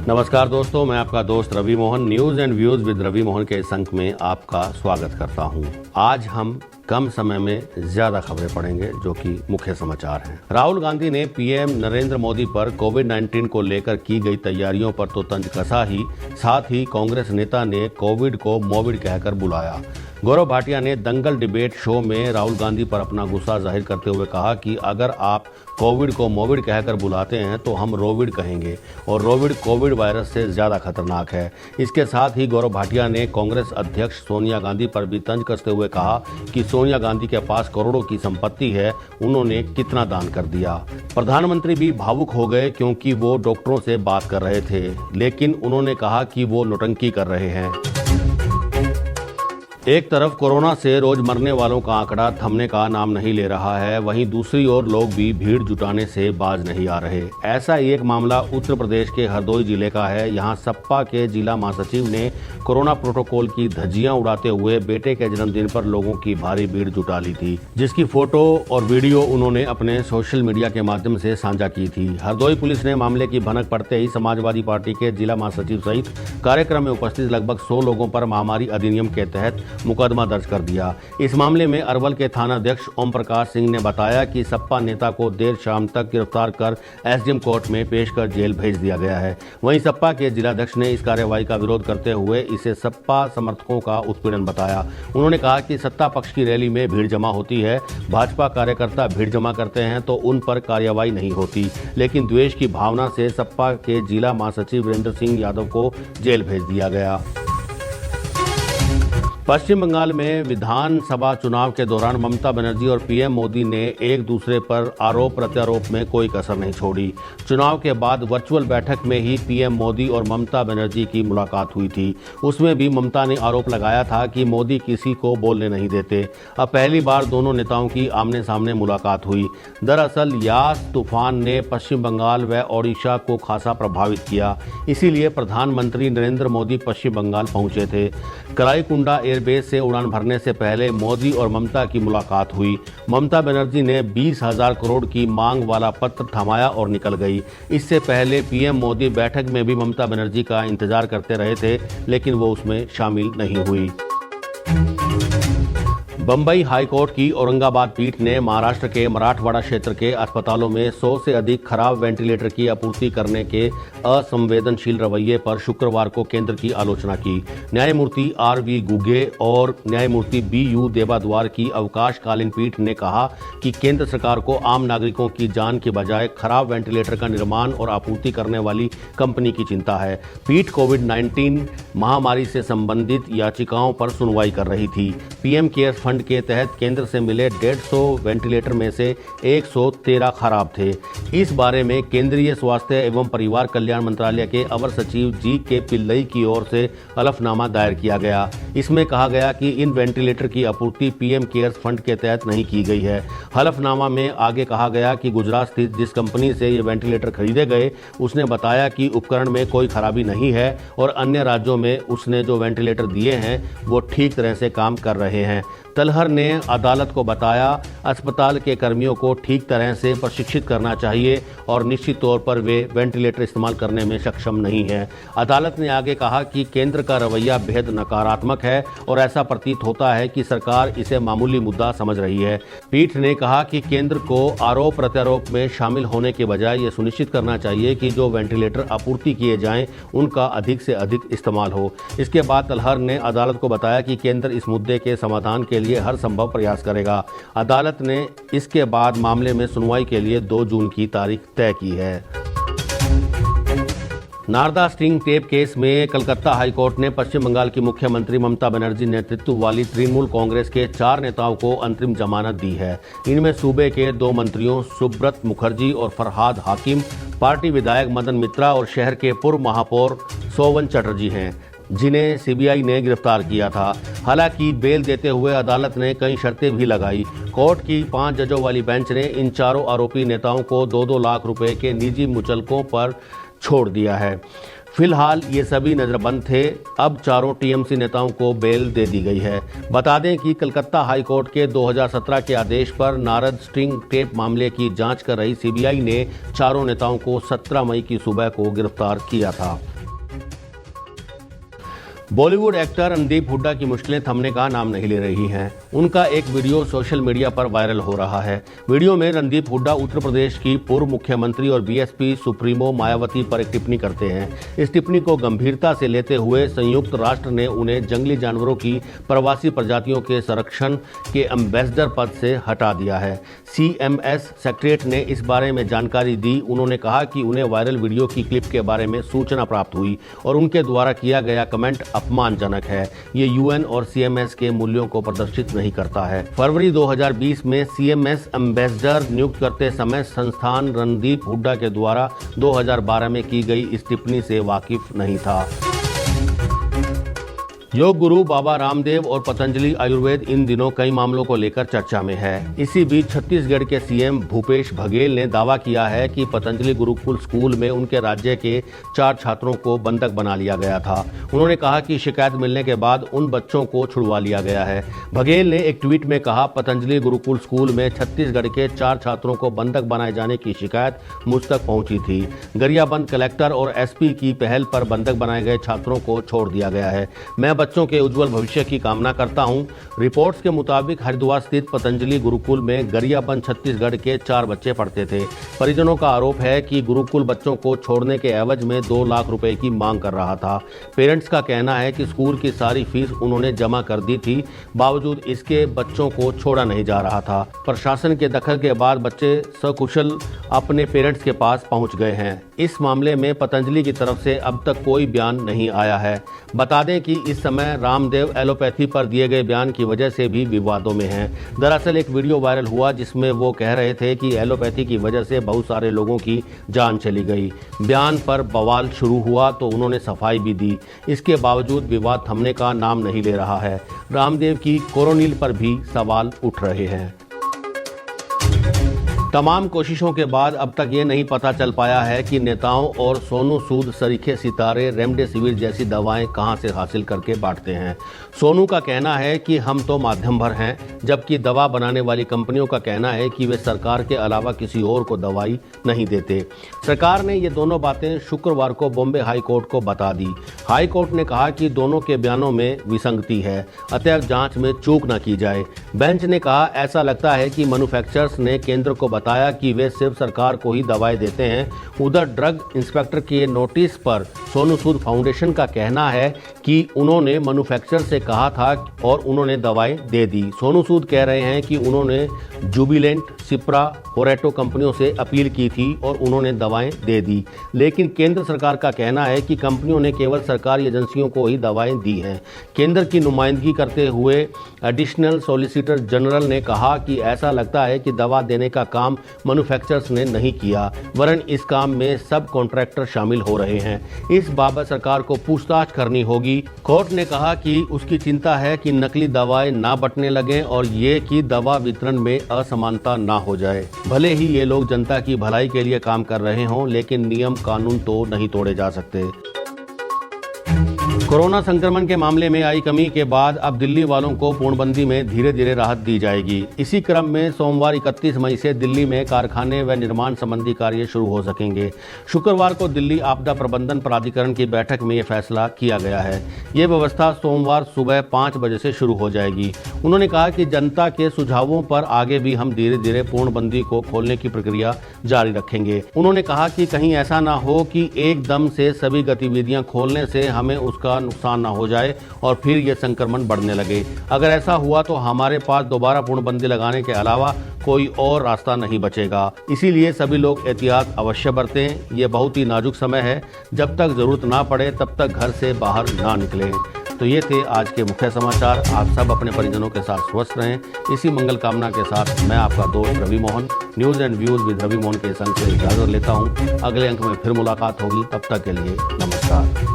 नमस्कार दोस्तों, मैं आपका दोस्त Ravi Mohan news and views with Ravi Mohan के इस अंक में आपका स्वागत करता हूं। आज हम कम समय में ज्यादा खबरें पढ़ेंगे जो कि मुख्य समाचार हैं। राहुल गांधी ने पीएम नरेंद्र मोदी पर कोविड-19 को लेकर की गई तैयारियों पर तो तंज कसा ही, साथ ही कांग्रेस नेता ने कोविड को मोविड कहकर बुलाया। गौरव भाटिया ने दंगल डिबेट शो में राहुल गांधी पर अपना गुस्सा जाहिर करते हुए कहा कि अगर आप कोविड को मोविड कहकर बुलाते हैं तो हम रोविड कहेंगे और रोविड कोविड वायरस से ज्यादा खतरनाक है। इसके साथ ही गौरव भाटिया ने कांग्रेस अध्यक्ष सोनिया गांधी पर भी तंज कसते हुए कहा कि सोनिया गांधी के पास करोड़ों की संपत्ति है, उन्होंने कितना दान कर दिया। प्रधानमंत्री भी भावुक हो गए क्योंकि वो डॉक्टरों से बात कर रहे थे, लेकिन उन्होंने कहा कि वो नौटंकी कर रहे हैं। एक तरफ कोरोना से रोज मरने वालों का आंकड़ा थमने का नाम नहीं ले रहा है, वहीं दूसरी ओर लोग भी भीड़ जुटाने से बाज नहीं आ रहे। ऐसा ही एक मामला उत्तर प्रदेश के हरदोई जिले का है। यहां सपा के जिला महासचिव ने कोरोना प्रोटोकॉल की धज्जियां उड़ाते हुए बेटे के जन्मदिन पर लोगों की भारी भीड़ जुटा ली थी, जिसकी फोटो और वीडियो उन्होंने अपने सोशल मीडिया के माध्यम से साझा की थी। हरदोई पुलिस ने मामले की भनक पड़ते ही समाजवादी पार्टी के जिला महासचिव सहित कार्यक्रम में उपस्थित लगभग 100 लोगों पर महामारी अधिनियम के तहत मुकदमा दर्ज कर दिया। इस मामले में अरवल के थानाध्यक्ष ओम प्रकाश सिंह ने बताया कि सपा नेता को देर शाम तक गिरफ्तार कर एसडीएम कोर्ट में पेश कर जेल भेज दिया गया है। वहीं सपा के जिलाध्यक्ष ने इस कार्रवाई का विरोध करते हुए इसे सपा समर्थकों का उत्पीड़न बताया। उन्होंने कहा कि सत्ता पक्ष की रैली में भीड़ जमा होती है, भाजपा कार्यकर्ता भीड़ जमा करते हैं तो उन पर कार्रवाई नहीं होती, लेकिन द्वेष की भावना से सपा के जिला महासचिव वीरेंद्र सिंह यादव को जेल भेज दिया गया। पश्चिम बंगाल में विधानसभा चुनाव के दौरान ममता बनर्जी और पीएम मोदी ने एक दूसरे पर आरोप प्रत्यारोप में कोई कसर नहीं छोड़ी। चुनाव के बाद वर्चुअल बैठक में ही पीएम मोदी और ममता बनर्जी की मुलाकात हुई थी। उसमें भी ममता ने आरोप लगाया था कि मोदी किसी को बोलने नहीं देते। अब पहली बार दोनों नेताओं की आमने सामने मुलाकात हुई। दरअसल यास तूफान ने पश्चिम बंगाल व ओडिशा को खासा प्रभावित किया, इसीलिए प्रधानमंत्री नरेंद्र मोदी पश्चिम बंगाल पहुंचे थे। कराईकुंडा एयरबेस से उड़ान भरने से पहले मोदी और ममता की मुलाकात हुई। ममता बनर्जी ने 20,000 करोड़ की मांग वाला पत्र थमाया और निकल गई। इससे पहले पीएम मोदी बैठक में भी ममता बनर्जी का इंतजार करते रहे थे, लेकिन वो उसमें शामिल नहीं हुई। बंबई हाईकोर्ट की औरंगाबाद पीठ ने महाराष्ट्र के मराठवाड़ा क्षेत्र के अस्पतालों में 100 से अधिक खराब वेंटिलेटर की आपूर्ति करने के असंवेदनशील रवैये पर शुक्रवार को केंद्र की आलोचना की। न्यायमूर्ति आर.वी. गुगे और न्यायमूर्ति बी.यू. देवाद्वार की अवकाशकालीन पीठ ने कहा कि केंद्र सरकार को आम नागरिकों की जान के बजाय खराब वेंटिलेटर का निर्माण और आपूर्ति करने वाली कंपनी की चिंता है। पीठ कोविड-19 महामारी से संबंधित याचिकाओं पर सुनवाई कर रही थी। पीएम केयर्स फंड के तहत केंद्र से मिले 150 वेंटिलेटर में से 113 खराब थे। इस बारे में केंद्रीय स्वास्थ्य एवं परिवार कल्याण मंत्रालय के अवर सचिव जी.के. पिल्लई की ओर से हलफनामा दायर किया गया। इसमें कहा गया कि इन वेंटिलेटर की आपूर्ति पीएम केयर्स फंड के तहत नहीं की गई है। हलफनामा में आगे कहा गया कि गुजरात स्थित जिस कंपनी से ये वेंटिलेटर खरीदे गए, उसने बताया कि उपकरण में कोई खराबी नहीं है और अन्य राज्यों में उसने जो वेंटिलेटर दिए हैं वो ठीक तरह से काम कर रहे हैं। तलहर ने अदालत को बताया अस्पताल के कर्मियों को ठीक तरह से प्रशिक्षित करना चाहिए और निश्चित तौर पर वे वेंटिलेटर इस्तेमाल करने में सक्षम नहीं है। अदालत ने आगे कहा कि केंद्र का रवैया बेहद नकारात्मक है और ऐसा प्रतीत होता है कि सरकार इसे मामूली मुद्दा समझ रही है। पीठ ने कहा कि केंद्र को आरोप प्रत्यारोप में शामिल होने के बजाय ये सुनिश्चित करना चाहिए कि जो वेंटिलेटर आपूर्ति किए जाएं उनका अधिक से अधिक इस्तेमाल हो। इसके बाद तलहर ने अदालत को बताया कि केंद्र इस मुद्दे के समाधान के लिए हर संभव प्रयास करेगा। अदालत ने इसके बाद मामले में सुनवाई के लिए 2 जून की तारीख तय की है। नारदा स्टिंग टेप केस में कलकत्ता हाईकोर्ट ने पश्चिम बंगाल की मुख्यमंत्री ममता बनर्जी नेतृत्व वाली तृणमूल कांग्रेस के 4 नेताओं को अंतरिम जमानत दी है। इनमें सूबे के 2 मंत्रियों सुब्रत मुखर्जी और फरहाद हाकिम, पार्टी विधायक मदन मित्रा और शहर के पूर्व महापौर सोवन चटर्जी हैं, जिन्हें सीबीआई ने गिरफ्तार किया था। हालांकि बेल देते हुए अदालत ने कई शर्तें भी लगाई। कोर्ट की 5 जजों वाली बेंच ने इन चारों आरोपी नेताओं को 2-2 लाख रुपए के निजी मुचलकों पर छोड़ दिया है। फिलहाल ये सभी नजरबंद थे। अब चारों टीएमसी नेताओं को बेल दे दी गई है। बता दें कि कलकत्ता हाईकोर्ट के 2017 के आदेश पर नारद स्टिंग टेप मामले की जांच कर रही सीबीआई ने चारों नेताओं को 17 मई की सुबह को गिरफ्तार किया था। बॉलीवुड एक्टर रणदीप हुड्डा की मुश्किलें थमने का नाम नहीं ले रही हैं। उनका एक वीडियो सोशल मीडिया पर वायरल हो रहा है। वीडियो में रणदीप हुड्डा उत्तर प्रदेश की पूर्व मुख्यमंत्री और बीएसपी सुप्रीमो मायावती पर एक टिप्पणी करते हैं। इस टिप्पणी को गंभीरता से लेते हुए संयुक्त राष्ट्र ने उन्हें जंगली जानवरों की प्रवासी प्रजातियों के संरक्षण के एम्बेसडर पद से हटा दिया है। CMS सेक्रेटरी ने इस बारे में जानकारी दी। उन्होंने कहा कि उन्हें वायरल वीडियो की क्लिप के बारे में सूचना प्राप्त हुई और उनके द्वारा किया गया कमेंट अपमानजनक है। ये UN और CMS के मूल्यों को प्रदर्शित नहीं करता है। फरवरी 2020 में CMS एम्बेसडर नियुक्त करते समय संस्थान रणदीप हुड्डा के द्वारा 2012 में की गई इस टिप्पणी से वाकिफ नहीं था। योग गुरु बाबा रामदेव और पतंजलि आयुर्वेद इन दिनों कई मामलों को लेकर चर्चा में है। इसी बीच छत्तीसगढ़ के CM भूपेश बघेल ने दावा किया है कि पतंजलि गुरुकुल स्कूल में उनके राज्य के 4 छात्रों को बंधक बना लिया गया था। उन्होंने कहा कि शिकायत मिलने के बाद उन बच्चों को छुड़वा लिया गया है। बघेल ने एक ट्वीट में कहा, पतंजलि गुरुकुल स्कूल में छत्तीसगढ़ के 4 छात्रों को बंधक बनाए जाने की शिकायत मुझ तक पहुंची थी। गरियाबंद कलेक्टर और SP की पहल पर बंधक बनाए गए छात्रों को छोड़ दिया गया है। मैं बच्चों के उज्जवल भविष्य की कामना करता हूं। रिपोर्ट्स के मुताबिक हरिद्वार स्थित पतंजलि गुरुकुल में गरियाबंद छत्तीसगढ़ के 4 बच्चे पढ़ते थे। परिजनों का आरोप है कि गुरुकुल बच्चों को छोड़ने के एवज में 2 लाख रुपए की मांग कर रहा था। पेरेंट्स का कहना है कि स्कूल की सारी फीस उन्होंने जमा कर दी थी, बावजूद इसके बच्चों को छोड़ा नहीं जा रहा था। प्रशासन के दखल के बाद बच्चे सकुशल अपने पेरेंट्स के पास पहुंच गए हैं। इस मामले में पतंजलि की तरफ से अब तक कोई बयान नहीं आया है। बता दें कि इस समय रामदेव एलोपैथी पर दिए गए बयान की वजह से भी विवादों में हैं। दरअसल एक वीडियो वायरल हुआ जिसमें वो कह रहे थे कि एलोपैथी की वजह से बहुत सारे लोगों की जान चली गई। बयान पर बवाल शुरू हुआ तो उन्होंने सफाई भी दी। इसके बावजूद विवाद थमने का नाम नहीं ले रहा है। रामदेव की कोरोनिल पर भी सवाल उठ रहे हैं। तमाम कोशिशों के बाद अब तक ये नहीं पता चल पाया है कि नेताओं और सोनू सूद सरीखे सितारे रेमडेसिविर जैसी दवाएं कहां से हासिल करके बांटते हैं। सोनू का कहना है कि हम तो माध्यम भर हैं, जबकि दवा बनाने वाली कंपनियों का कहना है कि वे सरकार के अलावा किसी और को दवाई नहीं देते। सरकार ने ये दोनों बातें शुक्रवार को बॉम्बे हाई कोर्ट को बता दी। हाई कोर्ट ने कहा कि दोनों के बयानों में विसंगति है, अतएव जांच में चूक न की जाए। बेंच ने कहा, ऐसा लगता है कि मैन्युफैक्चरर्स ने केंद्र को बताया कि वे सिर्फ सरकार को ही दवाएं देते हैं। उधर ड्रग इंस्पेक्टर के नोटिस पर सोनू सूद फाउंडेशन का कहना है कि उन्होंने मैन्युफैक्चरर से कहा था और उन्होंने दवाएं दे दी। सोनू सूद कह रहे हैं कि उन्होंने जुबिलेंट, सिप्रा, होरेटो कंपनियों से अपील की थी और उन्होंने दवाएं दे दी, लेकिन केंद्र सरकार का कहना है कि कंपनियों ने केवल सरकारी एजेंसियों को ही दवाएं दी हैं। केंद्र की नुमाइंदगी करते हुए एडिशनल सॉलिसिटर जनरल ने कहा कि ऐसा लगता है कि दवा देने का काम मैन्युफैक्चरर्स ने नहीं किया, वरन इस काम में सब कॉन्ट्रैक्टर शामिल हो रहे हैं। इस बाबत सरकार को पूछताछ करनी होगी। कोर्ट ने कहा कि उसकी चिंता है कि नकली दवाएं ना बंटने लगें और ये कि दवा वितरण में असमानता ना हो जाए। भले ही ये लोग जनता की भलाई के लिए काम कर रहे हों, लेकिन नियम कानून तो नहीं तोड़े जा सकते। कोरोना संक्रमण के मामले में आई कमी के बाद अब दिल्ली वालों को पूर्णबंदी में धीरे धीरे राहत दी जाएगी। इसी क्रम में सोमवार 31 मई से दिल्ली में कारखाने व निर्माण संबंधी कार्य शुरू हो सकेंगे। शुक्रवार को दिल्ली आपदा प्रबंधन प्राधिकरण की बैठक में ये फैसला किया गया है। ये व्यवस्था सोमवार सुबह 5 बजे से शुरू हो जाएगी। उन्होंने कहा कि जनता के सुझावों पर आगे भी हम धीरे धीरे पूर्णबंदी को खोलने की प्रक्रिया जारी रखेंगे। उन्होंने कहा कि कहीं ऐसा ना हो कि एकदम से सभी गतिविधियां खोलने से हमें उसका नुकसान ना हो जाए और फिर ये संक्रमण बढ़ने लगे। अगर ऐसा हुआ तो हमारे पास दोबारा पूर्णबंदी लगाने के अलावा कोई और रास्ता नहीं बचेगा। इसीलिए सभी लोग एहतियात अवश्य बरतें। ये बहुत ही नाजुक समय है, जब तक जरूरत ना पड़े तब तक घर से बाहर ना निकलें। तो ये थे आज के मुख्य समाचार। आप सब अपने परिजनों के साथ स्वस्थ रहें, इसी मंगल कामना के साथ मैं आपका दोस्त Ravi Mohan news and views with Ravi Mohan के संग से इजाज़त लेता हूँ। अगले अंक में फिर मुलाकात होगी, तब तक के लिए नमस्कार।